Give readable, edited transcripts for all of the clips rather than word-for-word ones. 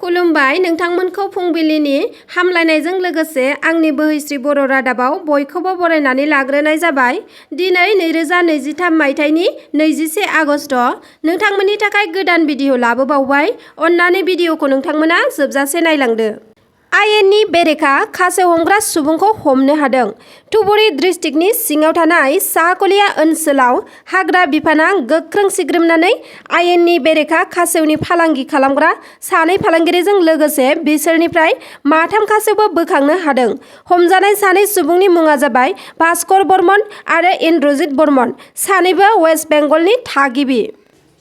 खुलुमबाय नोंथांमोनखौ फुंबिलिनि हामलायनायजों लोगोसे आंनि बोहैस्रि बर' रादाबाव बयखौबो बरायनानै लाग्रोनाय जाबाय। दिनै 2023 मायथाइनि 21 आगस्ट। नोंथांमोननि थाखाय गोदान भिडिअ लाबोबावबाय। अन्नानै भिडिअखौ नोंथांमोना जोबजासे नायलांदो। आयेननि बेरेखा खासेव हमग्रा सुबुंखौ हमनो हादों। धुबुरी डिस्ट्रिक्टनि सिङाव थानाय साहाकलिया ओनसोलाव हाग्रा बिफाना गोख्रों सिग्रोमनानै आयेननि बेरेखा खासेवनि फालांगि खालामग्रा सानै फालांगिरिजों लोगोसे बिसोरनिफ्राय माथाम खासेवबो बोखांनो हादों। हमजानाय सानै सुबुंनि मुङा जाबाय भास्कर बर्मन आरो इन्द्रजित बर्मन, सानैबो वेस्ट बेंगलनि थागिबि।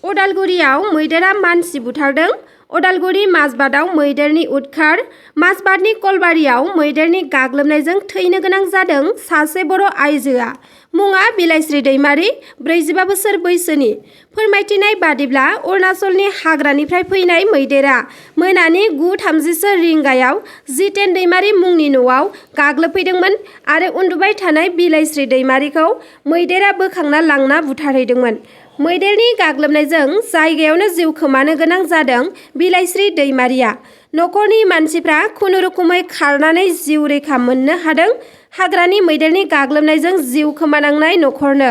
उदालगुरियाव mwidera मानसि बुथारदों। उदालगुरि माजबादआव मैदेरनि उदखार। माजबादनि कलबारियाव मैदेरनि गाग्लोबनायजों थैनो गोनां जादों सासे बर' आइजोआ। मुङा बिलाइस्रि दैमारि, 45 बोसोर बैसोनि। फोरमायथिनाय बादिब्ला अरुणाचलनि हाग्रानिफ्राय फैनाय मैदेरा मोनानि 9:30 रिंगायाव जितेन दैमारि मुंनि न'आव गाग्लोबफैदोंमोन आरो उन्दुबाय थानाय बिलाइस्रि दैमारिखौ मैदेरा बोखांना लांना बुथारहैदोंमोन। मैदेरनि गाग्लोबनायजों जायगायावनो जिउ खोमानो गोनां जादों बिलाइस्रि दैमारिया। न'खरनि मानसिफ्रा खुनुरुखुमै खारनानै जिउ रैखा मोननो हादों। हाग्रानि मैदेरनि गाग्लोबनायजों जिउ खोमानांनाय न'खरनो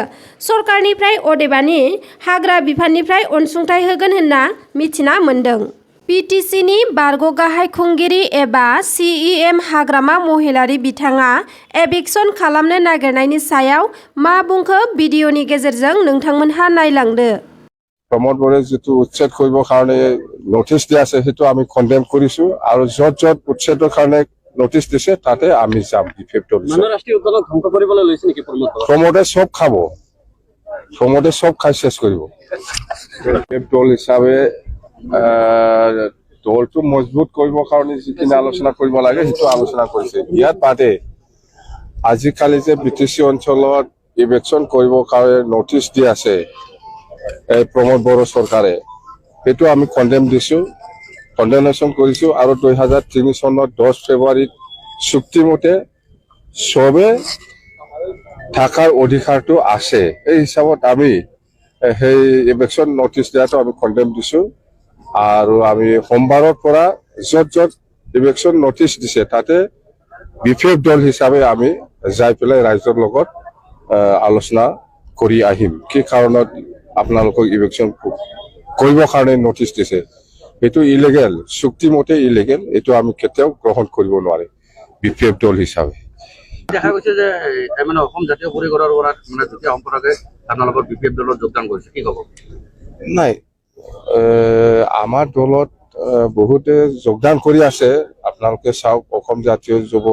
सरकारनिफ्राय अदेबानि हाग्रा बिफाननिफ्राय अनसुंथाइ होगोन होनना मिथिना मोन्दों। पिटिसिनि बारग' गाहाय खुंगिरि एबा CEM हाग्रामा महिलारि बिथाङा एविक्शन खालामनो नागिरनायनि सायाव मा बुंखो भिडिअनि गेजेरजों नोंथांमोनहा नायलांदो। प्रमोद बरे जितु उच्छेद কৰিব কাৰণে নটিচ দিয়া আছে সেইটো আমি কন্ডেম কৰিছো আৰু যত উচ্ছেদৰ কাৰণে নটিচ দিছে তাতে আমি যাম। মানে ৰাষ্ট্ৰীয় উদ্যানক ধ্বংস কৰিবলৈ লৈছে নেকি প্ৰমোদে সব খাব, প্ৰমোদে সব খাই শেষ কৰিব। দল হিচাপে দলটো মজবুত কৰিবৰ কাৰণে যিখিনি আলোচনা কৰিব লাগে সেইটো আলোচনা কৰিছে। ইয়াত বাদে আজিকালি যে BTC অঞ্চলত ইভিকশ্যন কৰিবৰ কাৰণে নটিচ দি আছে प्रमोद बड़ो सरकारे সেইটো আমি কন্ডেম দিছো, কন্ডেনেশন কৰিছো আৰু 2003 চনৰ 10 ফেব্ৰুৱাৰীত চুক্তি মতে সবে থাকাৰ অধিকাৰটো আছে। এই হিচাপত আমি সেই ইভিকশ্যন নটিচ দিয়াটো আমি কন্ডেম দিছো আৰু আমি সোমবাৰৰ পৰা যত ইভিকশ্যন নটিচ দিছে তাতে বিফেভ দল হিচাপে আমি যাই পেলাই ৰাইজৰ লগত আলোচনা কৰি আহিম কি কাৰণত আপোনালোকক ইভিকশ্যন কৰিবৰ কাৰণে নটিচ দিছে। এইটো ইলিগেল, চুক্তি মতে ইলিগেল, এইটো আমি কেতিয়াও গ্ৰহণ কৰিব নোৱাৰে বিপিএফ দল হিচাপে। দেখা গৈছে যে মানে অসম জাতীয় পৰিষদৰ পৰা মানে যুটীয়া সম্পৰ্কে আপোনালোকৰ বিপিএফ দলত যোগদান কৰিছে, কি ক'ব? নাই, আমাৰ দলত বহুতে যোগদান কৰি আছে। আপোনালোকে চাওক অসম জাতীয় যুৱ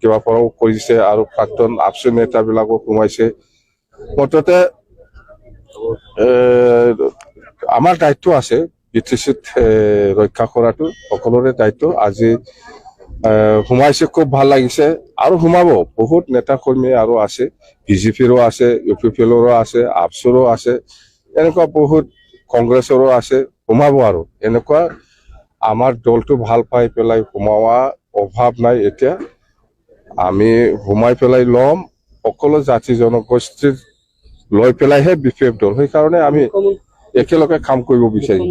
কিবা পৰাও কৰিছে আৰু প্ৰাক্তন আপচু নেতাবিলাকো সোমাইছে। মুঠতে আমাৰ দায়িত্ব আছে BTCত ৰক্ষা কৰাটো সকলোৰে দায়িত্ব। আজি সোমাইছে, খুব ভাল লাগিছে আৰু সোমাব। বহুত নেতা কৰ্মী আৰু আছে, BJPৰো আছে, UPPLৰো আছে, আপচুৰো আছে, এনেকুৱা বহুত কংগ্ৰেছৰো আছে, সোমাব আৰু এনেকুৱা আমাৰ দলটো ভাল পাই পেলাই সোমোৱা অভাৱ নাই। এতিয়া আমি সোমাই পেলাই ল'ম, সকলো জাতি জনগোষ্ঠীৰ লৈ পেলাইহে বিপিএফ দল, সেইকাৰণে আমি একেলগে কাম কৰিব বিচাৰিম।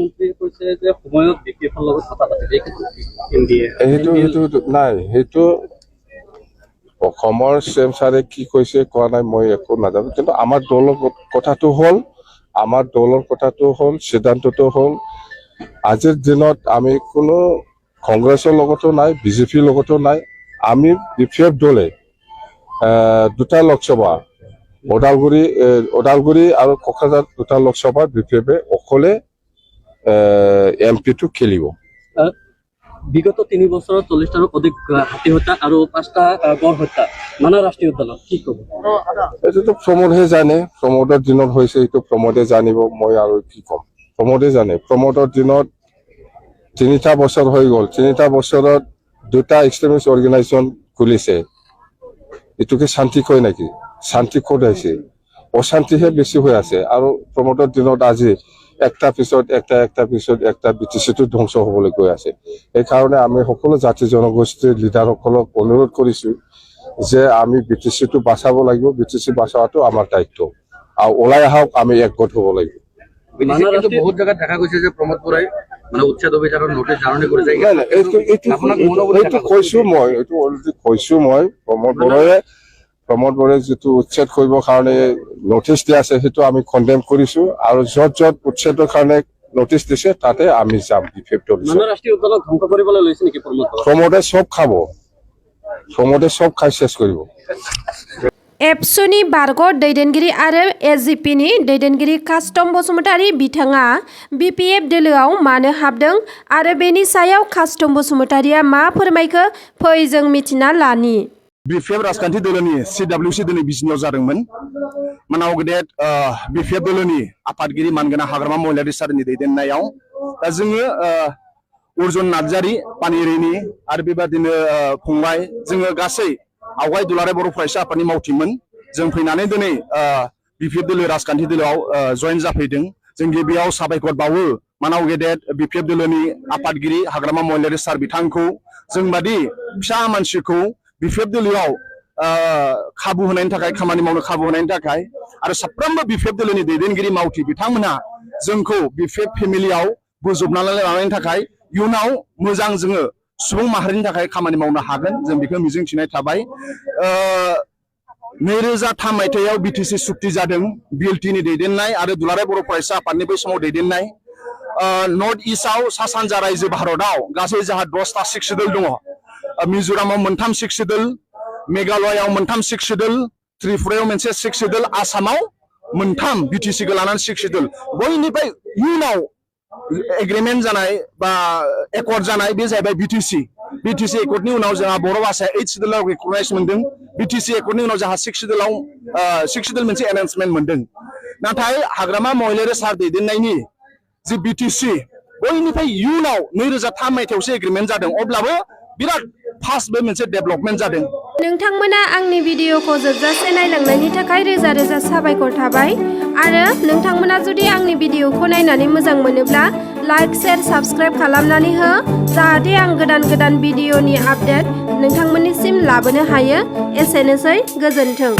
নাই, সেইটো অসমৰ CM ছাৰে কি কৈছে কোৱা নাই, মই একো নাজানো। কিন্তু আমাৰ দলৰ কথাটো হ'ল সিদ্ধান্তটো হ'ল আজিৰ দিনত আমি কোনো কংগ্ৰেছৰ লগতো নাই, BJPৰ লগতো নাই। আমি বিপিএফ দলে দুটা লোকসভা ওদালগুৰি আৰু কোকৰাঝাৰ দুটা লোকসভা বিপিএফে অকলে MP টো খেলিব। বিগত 3 বছৰত 40টাৰো অধিক হাতী হত্যা আৰু 5টা গড় হত্যা মানে ৰাষ্ট্ৰীয় উদ্যানত, কি ক'ব? এইটোতো প্ৰমোদহে জানে, প্ৰমোদৰ দিনত হৈছে, এইটো প্ৰমোদে জানিব, মই আৰু কি ক'ম। প্ৰমোদে জানে। প্ৰমোদৰ দিনত 3টা বছৰ হৈ গ'ল, 3টা বছৰত 2টা এক্সট্ৰিমিষ্ট অৰ্গেনাইজেশ্যন খুলিছে। এইটোকে শান্তি কয় নেকি? শান্তি ক'ত আছে? অশান্তিহে বেছি হৈ আছে। আৰু প্ৰমোদৰ দিনত আজি একটা পিছত একটা BTCটো ধ্বংস হ'বলৈ গৈ আছে। সেইকাৰণে আমি সকলো জাতি জনগোষ্ঠীৰ লিডাৰসকলক অনুৰোধ কৰিছো যে আমি BTCটো বাচাব লাগিব। BTC বাচোৱাটো আমাৰ দায়িত্ব আৰু ওলাই আহক, আমি একগোট হ'ব লাগিব। বহুত জায়গাত দেখা গৈছে যে প্ৰমোদ বৰাই মানে উচ্ছেদ অভিযানৰ নোটিছ জাননী কৰি যায় নাই নাই এইটো কৈছো মই এইটো অলৰেডি কৈছো মই প্ৰমোদ বড়োৱে যিটো উচ্ছেদ কৰিবৰ কাৰণে নটিচ দিয়া আছে সেইটো আমি কণ্ডেম কৰিছো আৰু য'ত য'ত উচ্ছেদৰ কাৰণে নটিচ দিছে তাতে আমি যাম মানৱ ৰাষ্ট্ৰীয় উদ্যানক ধ্বংস কৰিবলৈ লৈছে নেকি প্ৰমোদে চব খাব প্ৰমোদে চব খাই শেষ কৰিব एबसुनि बारग' दैदेनगिरि आरो एसजिपिनि दैदेनगिरि कास्टम बसुमतारी बिथाङा बिपिएफ दोलोआव मानो हाबदों आरो बेनि सायाव कास्टम बसुमतारिया मा फोरमायखो फै जों मिथिना लानि बिपिएफ राजखान्थि दोलोनि सिडब्लिउसि दिनै बिजिनियाव जादोंमोन मानाव गेदेर बिपिएफ दोलोनि आफादगिरि मानगोनां हाग्रामा महिलारि सारनि दैदेननायाव दा जोङो अर्जुन नार्जारि पानिरिनि आरो बेबादिनो फंबाय जोङो गासै आवगाय दुलाराय बर' फरायसा आफादनि मावथिमोन जों फैनानै दिनै बिपिएफ दोलो राजखान्थि दोलोआव जयेन जाफैदों जों गिबियाव साबायखर बावो मानाव गेदेर बिपिएफ दोलोनि आफादगिरि हाग्रामा महिलारि सार बिथांखौ जोंबादि फिसा मानसिखौ बिपिएफ दोलोआव खाबु होनायनि थाखाय खामानि मावनो खाबु होनायनि थाखाय आरो साफ्रोमबो बिपिएफ दोलोनि दैदेनगिरि मावथि बिथांमोनहा जोंखौ बिपिएफ फेमिलियाव बोजबनानै लानायनि थाखाय इयुनाव मोजां जोङो सुबुं माहारिनि थाखाय खामानि मावनो हागोन जों बेखौ मिजिंथिनाय थाबाय 2003 मायथाइयाव बिटिसि सुक्ति जादों बिएलटिनि दैदेननाय आरो दुलाराय बर' फरायसा आफादनि बै समाव दैदेननाय नर्थ इस्टआव सा सानजा रायजो भारतआव गासै जोंहा 10टा सिक शेड्युल दङ मिजोरामाव 3 सिक शेड्युल मेघालयआव 3 सिक शेड्युल त्रिपुरायाव मोनसे सिक शेड्युल आसामाव 3 बिटिसिखौ लानानै सिक शेड्युल बयनिफ्राय इयुनाव एग्रीमेंट जानाय बा एकर्ड जानाय बे जाहैबाय बिटिसि एकर्डनि उनाव जोंहा बर' भाषाया 8 शेड्युलाव रिकगनाइज मोनदों बिटिसि एकर्डनि उनाव जोंहा 6 शेड्युल मोनसे एनाउन्समेन्ट मोनदों नाथाय हाग्रामा महिलारि सार दैदेननायनि जि बिटिसि बयनिफ्राय इयुनाव 2003 मायथाइयावसो एग्रीमेंट जादों अब्लाबो बिराद फास्ट बे मोनसे डेभलपमेन्ट जादों नोंथांमोना आंनि भिडिअखौ जोबजासे नायलांनायनि थाखाय रोजा रोजा साबायखर थाबाय आरो नोंथांमोना जुदि आंनि भिडिअखौ नायनानै मोजां मोनोब्ला लाइक शेयार साबस्क्राइब खालामनानै हो जाहाथे आं गोदान भिडिअनि आपडेट नोंथांमोननिसिम लाबोनो हायो एसेनोसै गोजोन्थों